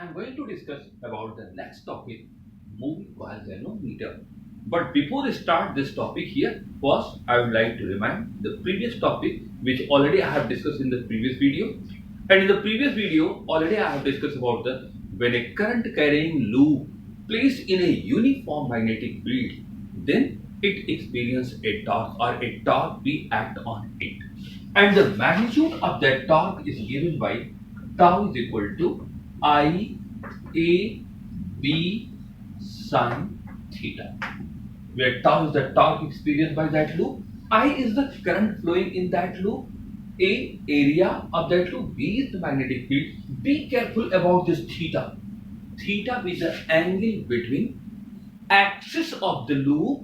I'm going to discuss about the next topic, moving coil galvanometer. But before we start this topic here, first I would like to remind the previous topic which already I have discussed in the previous video. And in the previous video, already I have discussed about the when a current carrying loop placed in a uniform magnetic field, then it experiences a torque or a torque B act on it. And the magnitude of that torque is given by tau is equal to I A B sine theta, where tau is the torque experienced by that loop, I is the current flowing in that loop, A area of that loop, B is the magnetic field. Be careful about this theta. Theta is the angle between axis of the loop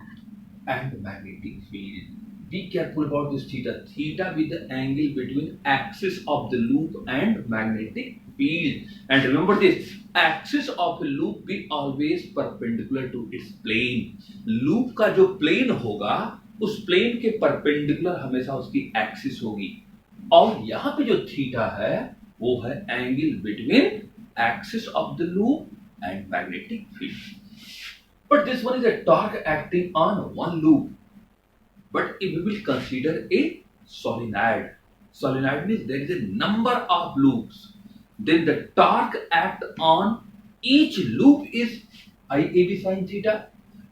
and the magnetic field. Be careful about this theta. Theta with the angle between axis of the loop and magnetic field. And remember this, axis of a loop be always perpendicular to its plane. Loop का जो plane होगा, उस plane के perpendicular हमेशा उसकी axis होगी. और यहाँ पे जो थीटा है, वो है angle between axis of the loop and magnetic field. But this one is a torque acting on one loop. But if we will consider a solenoid, solenoid means there is a number of loops. Then the torque act on each loop is IAB sine theta.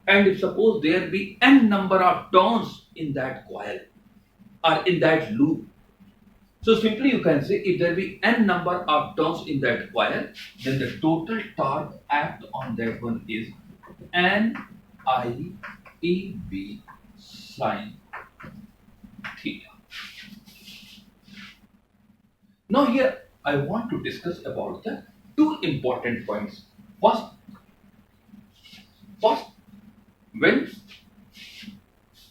And if suppose there be n number of turns in that coil or in that loop, so simply you can say if there be n number of turns in that coil, then the total torque act on that one is NIAB sine theta. Now here I want to discuss about the two important points. First, when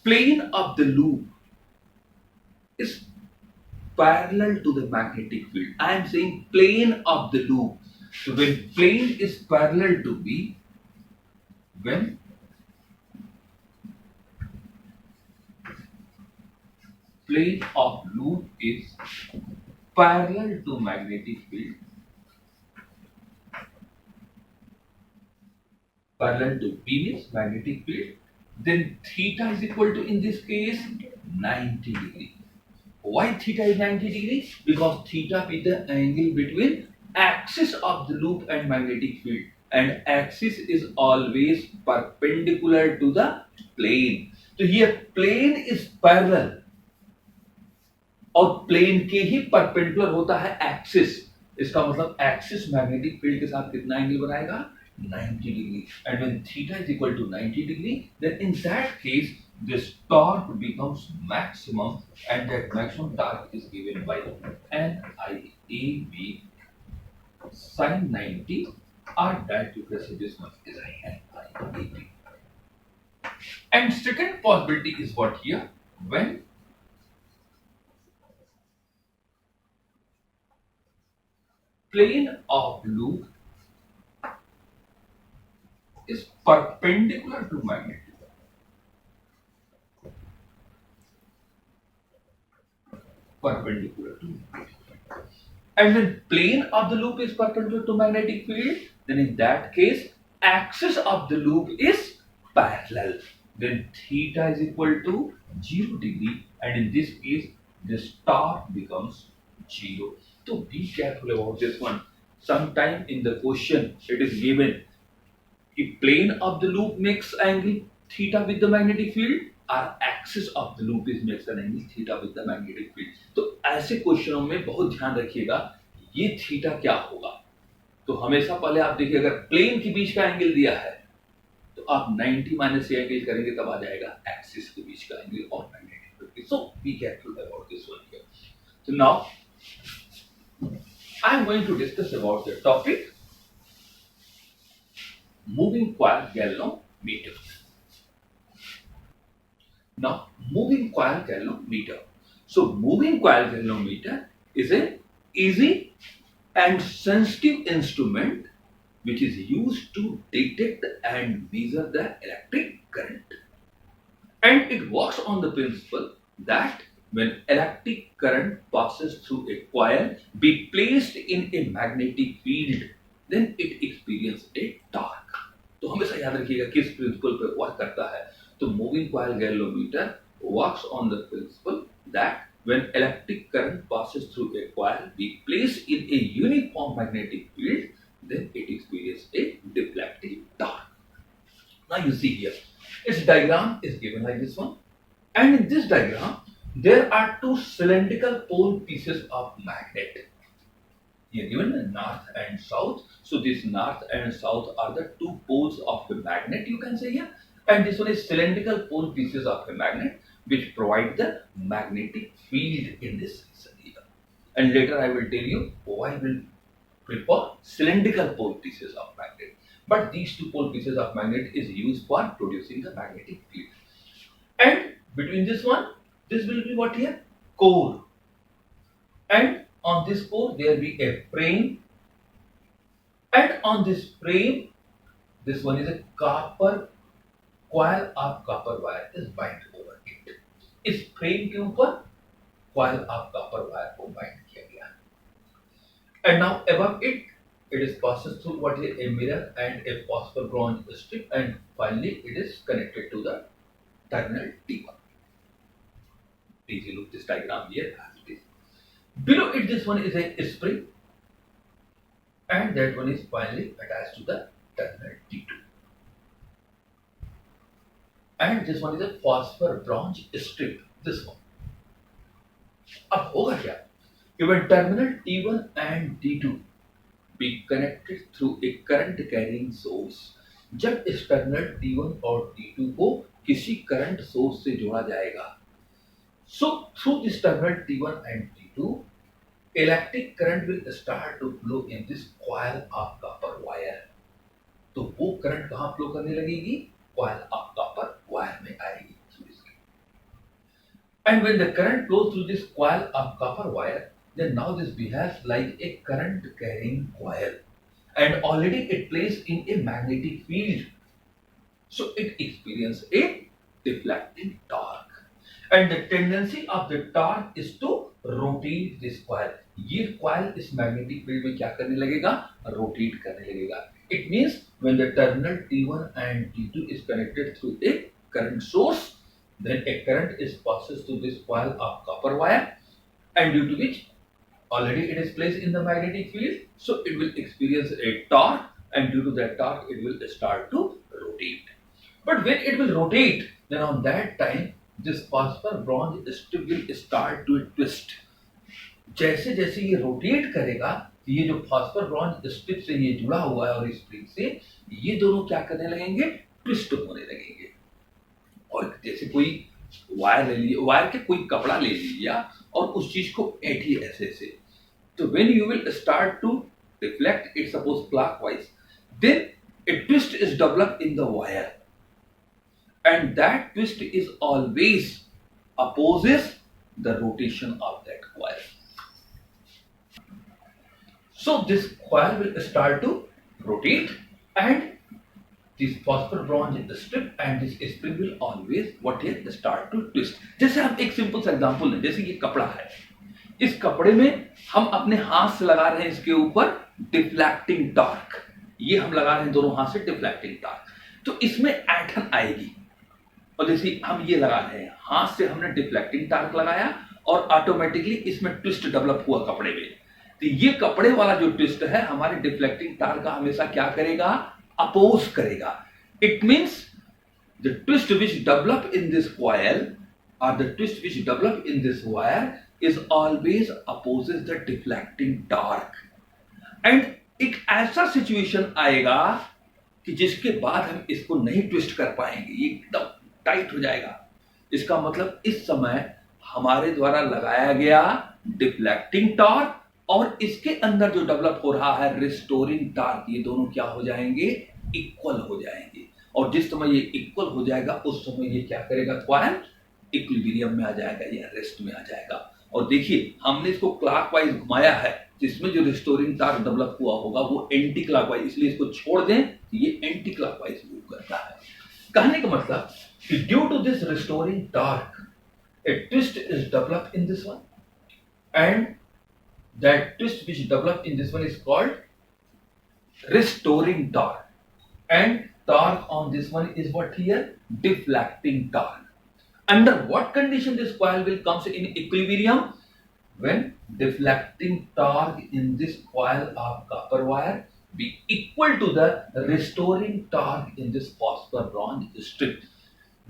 plane of the loop is parallel to the magnetic field. I am saying plane of the loop. So when plane is parallel to B, when plane of loop is parallel to magnetic field, parallel to B means magnetic field, then theta is equal to, in this case, 90 degree. Why theta is 90 degree? Because theta is the angle between axis of the loop and magnetic field, and axis is always perpendicular to the plane. So here plane is parallel और plane के ही perpendicular होता है axis. इसका मतलब axis magnetic field के साथ कितना angle बनाएगा? 90 degree. And when theta is equal to 90 degree, then in that case this torque becomes maximum, and that maximum torque is given by NIAB sin 90, or that you can say this one is NIAB. And second possibility is what here, when plane of loop is perpendicular to magnetic. Perpendicular to magnetic field. And when plane of the loop is perpendicular to magnetic field, then in that case, axis of the loop is parallel. Then theta is equal to 0 degree, and in this case, this torque becomes 0. So be careful about this one. Sometime in the question it is given if plane of the loop makes angle theta with the magnetic field, or axis of the loop is makes an angle theta with the magnetic field. तो ऐसे क्वेश्चनों में बहुत ध्यान रखिएगा ये theta क्या होगा. तो हमेशा पहले आप देखिए, अगर प्लेन के बीच का एंगल दिया है तो आप 90 माइनस ये एंगल करेंगे तब आ जाएगा एक्सिस के बीच का एंगल और magnetic field. So be careful about this one here. So now I am going to discuss about the topic moving coil galvanometer. Now, moving coil galvanometer. So, moving coil galvanometer is an easy and sensitive instrument which is used to detect and measure the electric current. And it works on the principle that when electric current passes through a coil be placed in a magnetic field, then it experience a torque. तो हमेशा याद रखिएगा किस principal पे work करता है. तो moving coil galvanometer works on the principle that when electric current passes through a coil be placed in a uniform magnetic field, then it experiences a deflecting torque. Now you see here, its diagram is given like this one, and in this diagram there are two cylindrical pole pieces of magnet. Here given north and south. So this north and south are the two poles of a magnet, you can say here. And this one is cylindrical pole pieces of a magnet which provide the magnetic field in this region here. And later I will tell you why we'll prefer cylindrical pole pieces of magnet. But these two pole pieces of magnet is used for producing the magnetic field. And between this one, this will be what here? Core. And on this core there be a frame, and on this frame this one is a copper coil of copper wire is bind over it. इस frame के ऊपर coil of copper wire को bind किया गया. And now above it is passes through what is a mirror and a phosphor bronze strip, and finally it is connected to the terminal T1. Please look this diagram here as it is. Below it, this one is a spring, and that one is finally attached to the terminal T2. And this one is a phosphor bronze strip, this one. अब होगा क्या? When terminal T1 and T2 be connected through a current carrying source, जब इस terminal T1 और T2 को किसी current source से जोड़ा जाएगा, so through this terminal T1 and T2, electric current will start to flow in this coil of copper wire. तो वो करंट कहाँ फ्लो करने लगेगी? Coil of copper wire में आएगी. And when the current flows through this coil of copper wire, then now this behaves like a current carrying coil, and already it placed in a magnetic field, so it experiences a deflecting torque. And the tendency of the torque is to rotate this coil. ये coil इस magnetic field में क्या करने लगेगा? Rotate करने लगेगा. It means when the terminal T1 and T2 is connected through a current source, then a current is passes through this coil of copper wire, and due to which already it is placed in the magnetic field, so it will experience a torque, and due to that torque it will start to rotate. But when it will rotate, then on that time this phosphor bronze strip will start to twist. जैसे जैसे ये rotate करेगा, ये जो phosphor bronze strip से ये जुड़ा हुआ है और इस स्प्रिंग से, ये दोनों क्या करने लगेंगे? ट्विस्ट होने लगेंगे. और जैसे कोई वायर ले लीजिए, वायर के कोई कपड़ा ले लीजिए और उस चीज को ऐठिए ऐसे से, तो when you will start to reflect it suppose clockwise, then a twist is developed in the wire, and that twist is always opposes the rotation of that coil. So this coil will start to rotate, and this phosphor bronze strip and this spring will always what is start to twist. जैसे हम एक simple सा example लें, जैसे ये कपड़ा है, इस कपड़े में हम अपने हाथ से लगा रहे हैं इसके ऊपर डिफ्लेक्टिंग टॉर्क, ये हम लगा रहे हैं दोनों हाथ से डिफ्लेक्टिंग टॉर्क, तो इसमें ऐंठन आएगी. और जैसे हम ये लगा रहे हैं, हाथ से हमने डिफ्लेक्टिंग टॉर्क लगाया और ऑटोमेटिकली इसमें ट्विस्ट डेवलप हुआ कपड़े में. तो ये कपड़े वाला जो ट्विस्ट है हमारे डिफ्लेक्टिंग टॉर्क का हमेशा क्या करेगा? अपोज करेगा. It means the twist which develop in this coil और the twist which develop in this wire is always opposes the deflecting torque. And एक ऐसा सिचुएशन आएगा कि जिसके बाद हम इसको नहीं ट्विस्ट कर पाएंगे, ये एकदम टाइट हो जाएगा. इसका मतलब इस समय हमारे द्वारा लगाया गया डिफ्लेक्टिंग टॉर्क और इसके अंदर जो डेवलप हो रहा है रिस्टोरिंग टॉर्क, ये दोनों क्या हो जाएंगे? इक्वल हो जाएंगे. और जिस समय ये इक्वल हो जाएगा उस समय ये क्या करेगा? कॉइल इक्विलिब्रियम में आ जाएगा या रेस्ट में आ जाएगा. और देखिए हमने इसको क्लॉकवाइज घुमाया है, जिसमें जो रिस्टोरिंग टॉर्क डेवलप हुआ होगा वो एंटी क्लॉकवाइज, इसलिए इसको छोड़ दें, ये एंटी क्लॉकवाइज मूव करता है. कहने का मतलब कि due to this restoring torque a twist is developed in this one, and that twist which developed in this one is called restoring torque, and torque on this one is what here? Deflecting torque. Under what condition this coil will comes in equilibrium? When deflecting torque in this coil of copper wire be equal to the restoring torque in this phosphor bronze strip.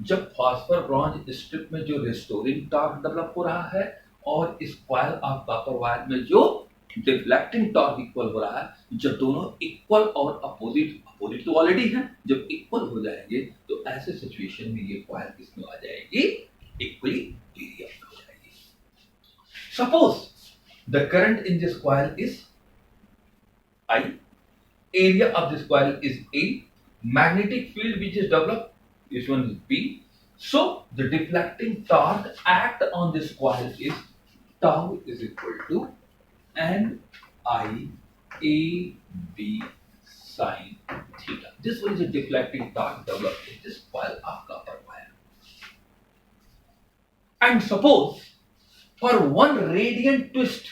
जब phosphor bronze strip में जो restoring torque develop हो रहा है और इस coil of copper wire में जो डिफ्लेक्टिंग टॉर्क इक्वल हो रहा है, जब दोनों इक्वल और अपोजिट अपोजिट तो ऑलरेडी है, जब इक्वल हो जाएंगे तो ऐसे सिचुएशन में ये कॉइल किसमें आ जाएगी? इक्विलिब्रियम में हो जाएगी. Suppose the current in this coil is I, area of this coil is A, magnetic field which is developed, this one is B. So the deflecting torque act on this coil is tau is equal to N I A B sin theta. This one is a deflecting torque developed in this coil of copper wire. And suppose for one radiant twist,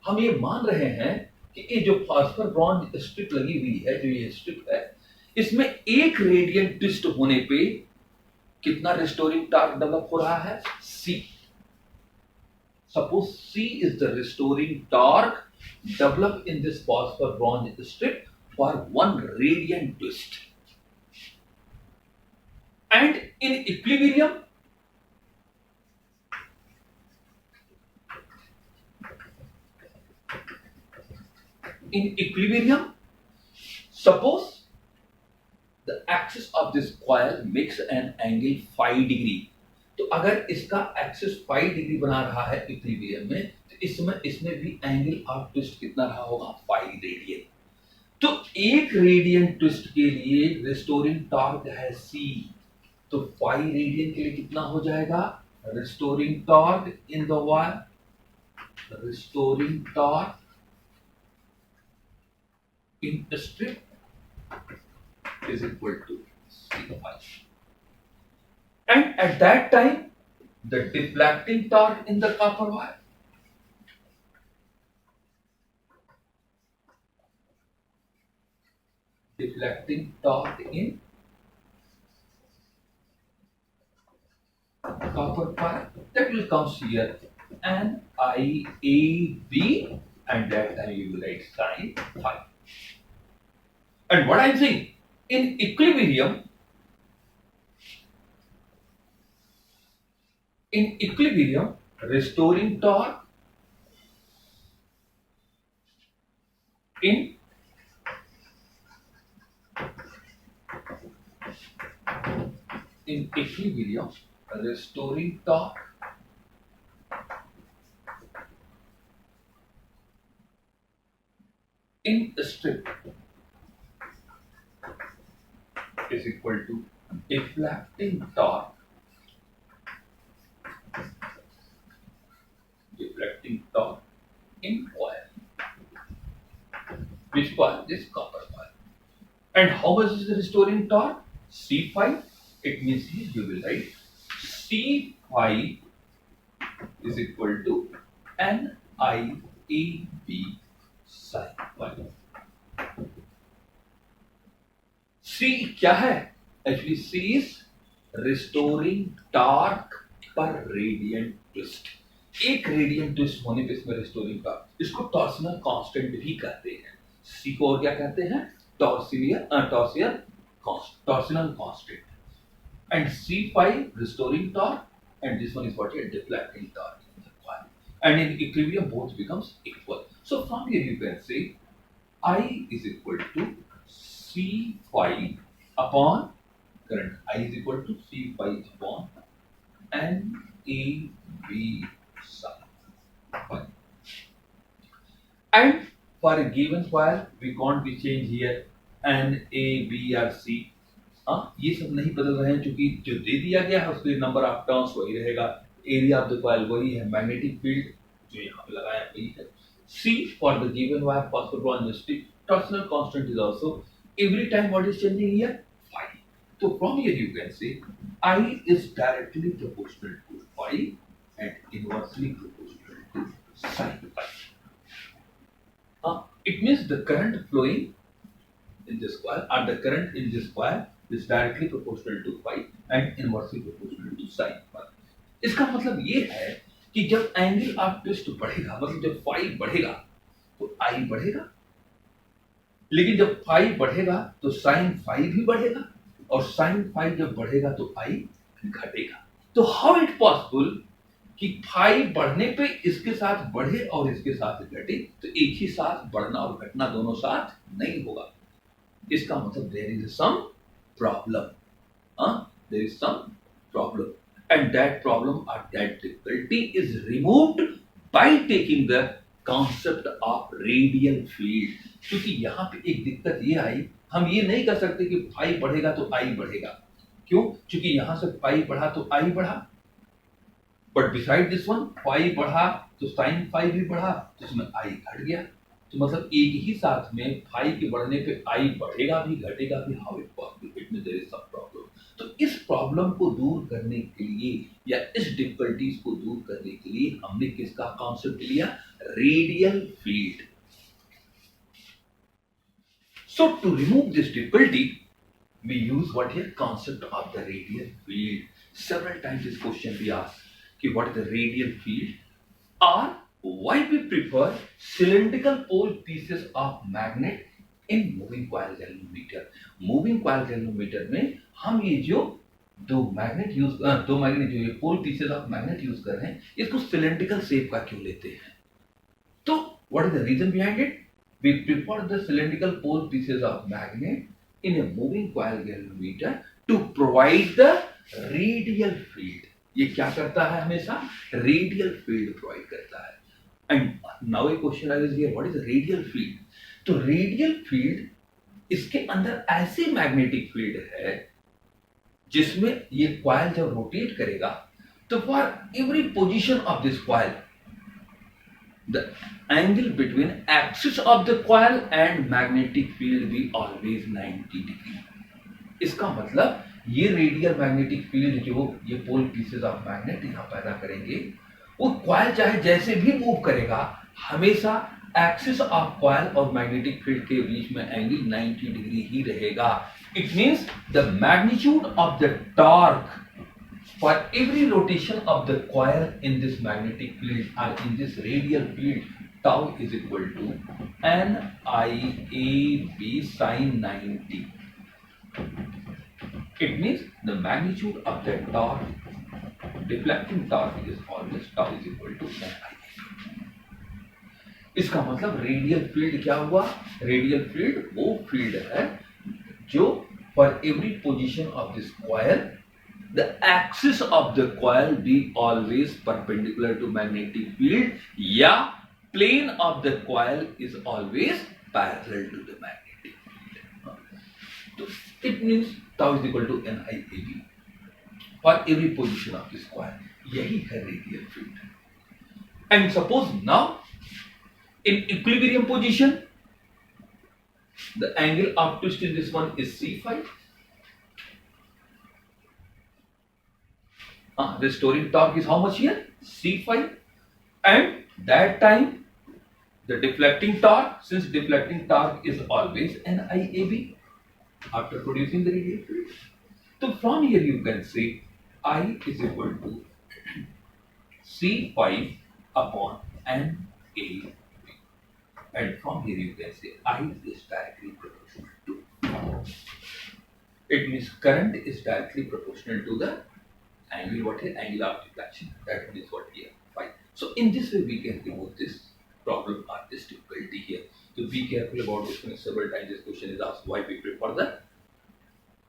हम ये मान रहे हैं कि ये जो phosphor bronze strip लगी हुई है, जो ये स्ट्रिप है, इसमें एक रेडियंट ट्विस्ट होने पे कितना रिस्टोरिंग टॉर्क डेवलप हो रहा है? C. Suppose C is the restoring torque developed in this phosphor bronze strip for one radiant twist. And in equilibrium, suppose the axis of this coil makes an angle 5 degree. तो अगर इसका axis 5 degree बना रहा है equilibrium में, तो इसमें भी एंगल ऑफ ट्विस्ट कितना रहा होगा? 5 रेडियन. तो एक रेडियन ट्विस्ट के लिए रिस्टोरिंग टॉर्क है C, तो 5 रेडियन के लिए कितना हो जाएगा? Restoring torque in the wire, restoring torque in the strip is equal to C5. And at that time, the deflecting torque in the copper wire in copper wire, that will come here and IAB, and that time you will write sin phi. And what I am saying, in equilibrium, restoring torque in equilibrium, restoring torque in strip is equal to deflecting torque in coil. Which coil? This copper coil. And how much is the restoring torque? C5. It means here you will write C5 is equal to NIAB sin phi. C क्या है? Actually C is restoring torque per radiant twist. एक radiant twist होने पे इसमें restoring का, इसको torsional constant भी कहते हैं. C को और क्या कहते हैं? Torsional constant. And C5 restoring torque, and this one is what here? Deflecting torque. And in equilibrium both becomes equal. So from here you can say I is equal to C5 upon current. I is equal to C5 upon NAB sin phi. And for a given coil, we can't be change here N, A, B or C. ये सब नहीं बदल रहे हैं, क्योंकि जो दे दिया गया है उसके नंबर ऑफ टर्न्स वही रहेगा, एरिया ऑफ द कॉइल वही है, मैग्नेटिक फील्ड जो यहाँ पे लगाया वही है. C for the given wire phosphor bronze strip, torsional constant is also every time what is changing here? Phi. So from here you can say I is directly proportional to phi and inversely proportional to sin phi. It means the current flowing in this coil, or the current in this coil is directly proportional to phi and inversely proportional to sin phi. इसका मतलब ये है कि जब angle of twist बढ़ेगा, मतलब जब phi बढ़ेगा तो आई बढ़ेगा, लेकिन जब फाई बढ़ेगा तो साइन फाई भी बढ़ेगा, और साइन फाई जब बढ़ेगा तो आई घटेगा. तो हाउ इट पॉसिबल कि फाई बढ़ने पे इसके साथ बढ़े और इसके साथ घटे, तो एक ही साथ बढ़ना और घटना दोनों साथ नहीं होगा. इसका मतलब there is some problem, there is some problem, and that problem or that difficulty is removed by taking the concept of radial field. क्योंकि यहाँ पे एक दिक्कत ये आई, हम ये नहीं कर सकते कि फाई बढ़ेगा तो आई बढ़ेगा. क्यों? क्योंकि यहाँ से फाई बढ़ा तो आई बढ़ा, but beside this one phi बढ़ा तो साइन फाई भी बढ़ा, तो इसमें आई घट गया. तो मतलब एक ही साथ में फाई के बढ़ने पे आई बढ़ेगा भी घटेगा भी. How it possible? It means there is some problem. तो इस प्रॉब्लम को दूर करने के लिए या इस डिफिकल्टीज को दूर करने के लिए हमने किसका कॉन्सेप्ट लिया? Radial field. So to remove this difficulty we use what here? Concept of the radial field. Several times this question be asked कि what is the radial field, और why we prefer cylindrical pole pieces of magnet in moving coil galvanometer. moving coil galvanometer में हम ये जो दो magnet जो ये पोल pieces of magnet use कर रहे हैं, इसको सिलेंड्रिकल शेप का क्यों लेते हैं? तो what is the reason behind it? We prefer the cylindrical pole pieces of magnet in a moving coil galvanometer to provide the radial field. ये क्या करता है? हमेशा रेडियल फील्ड प्रोवाइड करता है. And now A question eyes here, what is radial field? तो radial field इसके अंदर ऐसी मैग्नेटिक फील्ड है जिसमें ये कॉइल जब रोटेट करेगा तो for every position of this coil the angle between axis of the coil and magnetic field be always 90 degree. इसका मतलब ये रेडियल मैग्नेटिक फील्ड जो ये पोल पीसेस ऑफ मैग्नेट यहां पैदा करेंगे, वो कॉइल चाहे जैसे भी मूव करेगा, हमेशा एक्सिस ऑफ कॉइल और मैग्नेटिक फील्ड के बीच में एंगल 90 डिग्री ही रहेगा. It means the magnitude of the torque for every rotation of the coil in this magnetic field और in this radial field, tau is equal to NIAB sin 90. It means the magnitude of the torque, deflecting torque is always tau is equal to NIAB. इसका मतलब radial field क्या हुआ? Radial field वो field है जो for every position of this coil the axis of the coil be always perpendicular to magnetic field, या plane of the coil is always parallel to the magnetic field. तो it means tau is equal to NIAB for every position of this coil. यही है radial field. And suppose now in equilibrium position the angle of twist in this one is C phi. The restoring torque is how much here? C phi. And that time the deflecting torque, since deflecting torque is always NIAB after producing the radial field. So from here you can say I is equal to C phi upon NAB. And from here you can say I is directly proportional to. It means current is directly proportional to the angle, what is angle of deflection. That is what here phi. So in this way we can remove this problem or this difficulty here. So be careful about this one. Several times this question is asked why we prefer the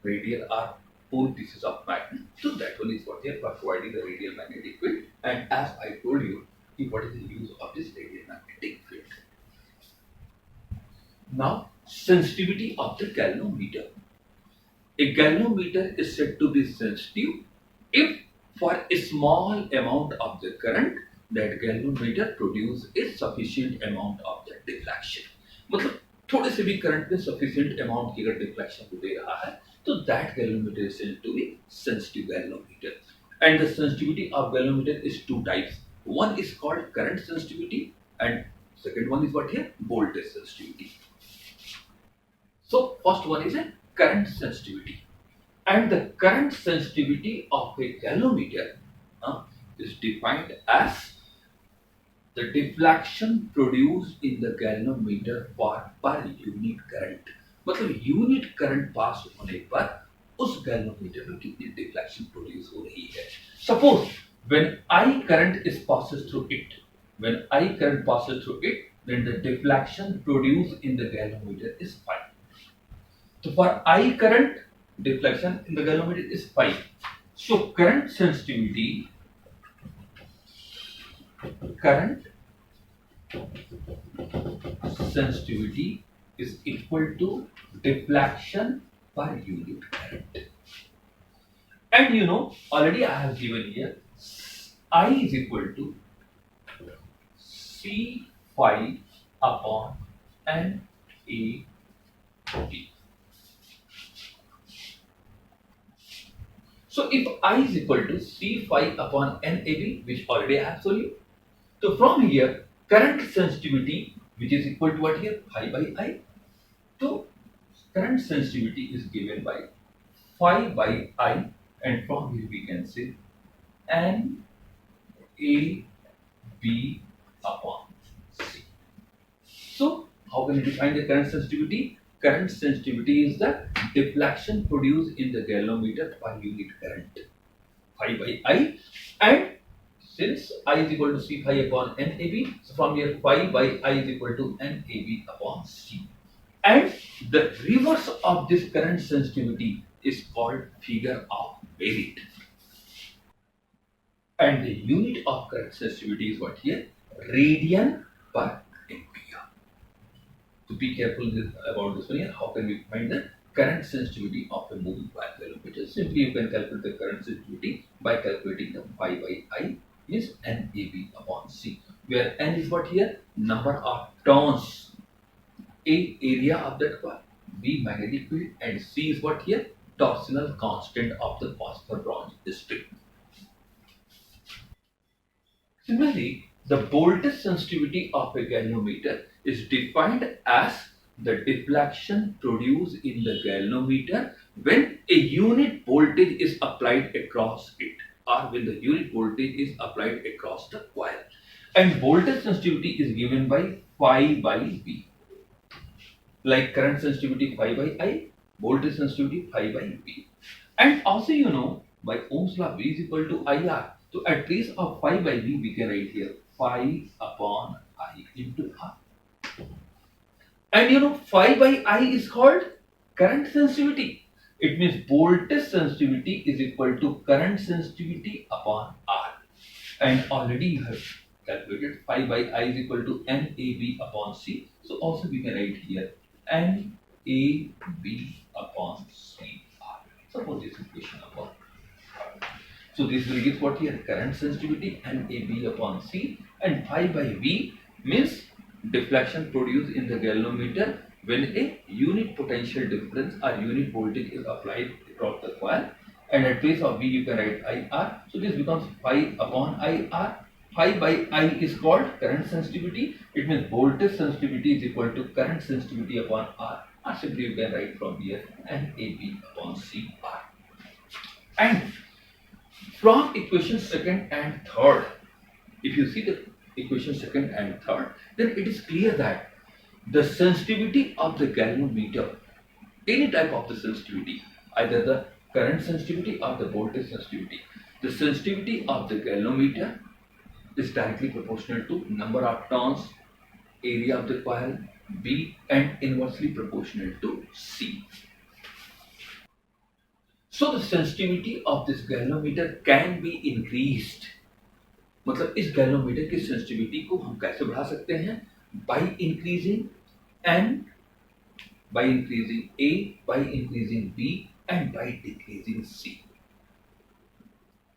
radial or pole pieces of magnet. So that one is what here for providing the radial magnetic field. And as I told you, what is the use of this radial magnetic field? Now, sensitivity of the galvanometer. A galvanometer is said to be sensitive if for a small amount of the current that galvanometer produce a sufficient amount of the deflection. मतलब थोड़े से भी current में sufficient amount की अगर deflection को दे रहा है तो that galvanometer is said to be sensitive galvanometer. And the sensitivity of galvanometer is two types. One is called current sensitivity and second one is what here? Voltage sensitivity. So first one is a current sensitivity, and the current sensitivity of a galvanometer is defined as the deflection produced in the galvanometer per unit current. मतलब unit current pass होने पर उस galvanometer में कितनी deflection produce हो रही है. Suppose when I current is passes through it, when I current passes through it, then the deflection produced in the galvanometer is phi. So for I current, deflection in the galvanometer is phi. So current sensitivity is equal to deflection per unit current. And you know, already I have given here I is equal to C phi upon N A B. So if I is equal to C phi upon N A B, which already I have shown you, so from here current sensitivity, which is equal to what here, phi by I. So current sensitivity is given by phi by I, and from here we can say N A B upon C. So how can we define the current sensitivity? Current sensitivity is the deflection produced in the galvanometer per unit current, phi by I, and since I is equal to C phi upon NAB, so from here phi by I is equal to NAB upon C. And the reverse of this current sensitivity is called figure of merit. And the unit of current sensitivity is what here? Radian per ampere. So be careful about this one here. How can we find the current sensitivity of a moving coil galvanometer? Simply you can calculate the current sensitivity by calculating the phi by I is NAB upon C, where N is what here? Number of turns, A area of that coil, B magnetic field, and C is what here? Torsional constant of the phosphor bronze strip. Similarly, the voltage sensitivity of a galvanometer is defined as the deflection produced in the galvanometer when a unit voltage is applied across it, or when the unit voltage is applied across the coil. And voltage sensitivity is given by phi by V. Like current sensitivity phi by I, voltage sensitivity phi by V. And also you know, by Ohm's law, V is equal to IR. So at place of phi by V, we can write here phi upon I into R. And you know, phi by I is called current sensitivity. It means voltage sensitivity is equal to current sensitivity upon R. And already you have calculated phi by I is equal to NAB upon C. So also we can write here NAB upon C R. Suppose this equation upon R. So this will give what here? Current sensitivity NAB upon C, and phi by V means deflection produced in the galvanometer when a unit potential difference or unit voltage is applied across the coil, and at place of V you can write IR. So this becomes phi upon IR. Phi by I is called current sensitivity. It means voltage sensitivity is equal to current sensitivity upon R, or simply you can write from here NAB upon CR. And from equation second and third, if you see the equation second and third, then it is clear that the sensitivity of the galvanometer, any type of the sensitivity, either the current sensitivity or the voltage sensitivity, the sensitivity of the galvanometer is directly proportional to number of turns, area of the coil, B, and inversely proportional to C. So the sensitivity of this galvanometer can be increased. मतलब इस galvanometer की sensitivity को हम कैसे बढ़ा सकते हैं? By increasing N, by increasing A, by increasing B, and by decreasing C.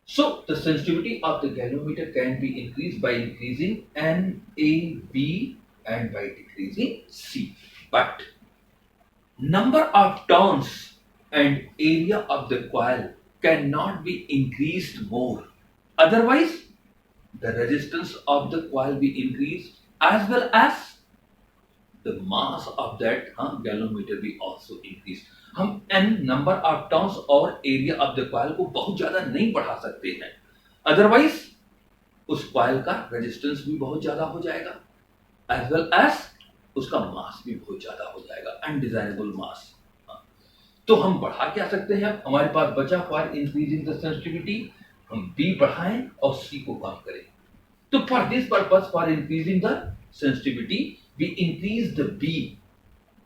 So the sensitivity of the galvanometer can be increased by increasing N, A, B, and by decreasing C. But number of turns and area of the coil cannot be increased more. Otherwise, the resistance of the coil be increased as well as the mass of that galvanometer भी also increase. हम n number of turns और area of the coil को बहुत ज्यादा नहीं बढ़ा सकते हैं, अदरवाइज उस कॉइल का रेजिस्टेंस भी बहुत ज्यादा हो जाएगा, एज वेल एज उसका मास भी बहुत ज्यादा हो जाएगा, अनडिजायरेबल मास. तो हम बढ़ा क्या सकते हैं, हमारे पास बचा फॉर इंक्रीजिंग द सेंसिटिविटी, हम बी बढ़ाएं और सी को कम करें. तो for this purpose, for increasing the sensitivity, we increase the B.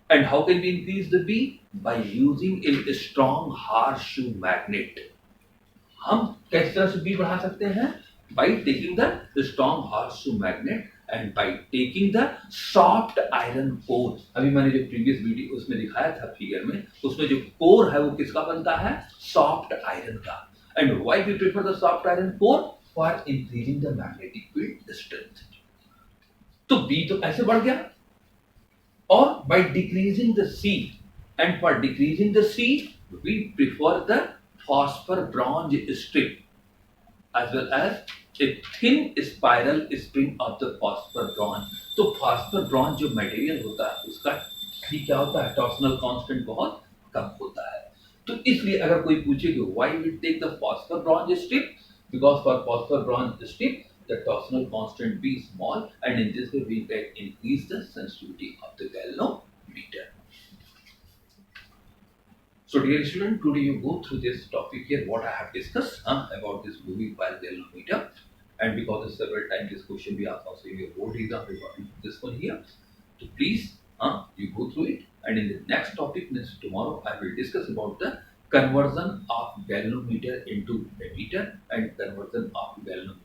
And how can we increase the B? By using a strong harsh magnet. हम किस तरह से बी बढ़ा सकते हैं? by taking the strong horseshoe magnet and by taking the soft iron core. अभी मैंने जो प्रीवियस वीडियो उसमें दिखाया था फिगर में, उसमें जो कोर है वो किसका बनता है? सॉफ्ट आयरन का. And why we prefer the soft iron core? For increasing the magnetic field strength. तो बी तो ऐसे बढ़ गया. और by decreasing the C, and for decreasing the C we prefer the phosphor bronze strip as well as a thin spiral spring of the phosphor bronze. तो phosphor bronze जो material होता है उसका भी क्या होता है? टॉर्सनल कांस्टेंट बहुत कम होता है. तो इसलिए अगर कोई पूछे कि why we take the phosphor bronze strip, because for phosphor bronze strip the torsional constant be small, and in this way we can increase the sensitivity of the galvanometer. So dear student, today you go through this topic here, what I have discussed about this moving coil galvanometer, and because several times this question be asked also in your board exam regarding this one here. So please you go through it, and in the next topic, next tomorrow, I will discuss about the conversion of galvanometer into a meter and conversion of galvanometer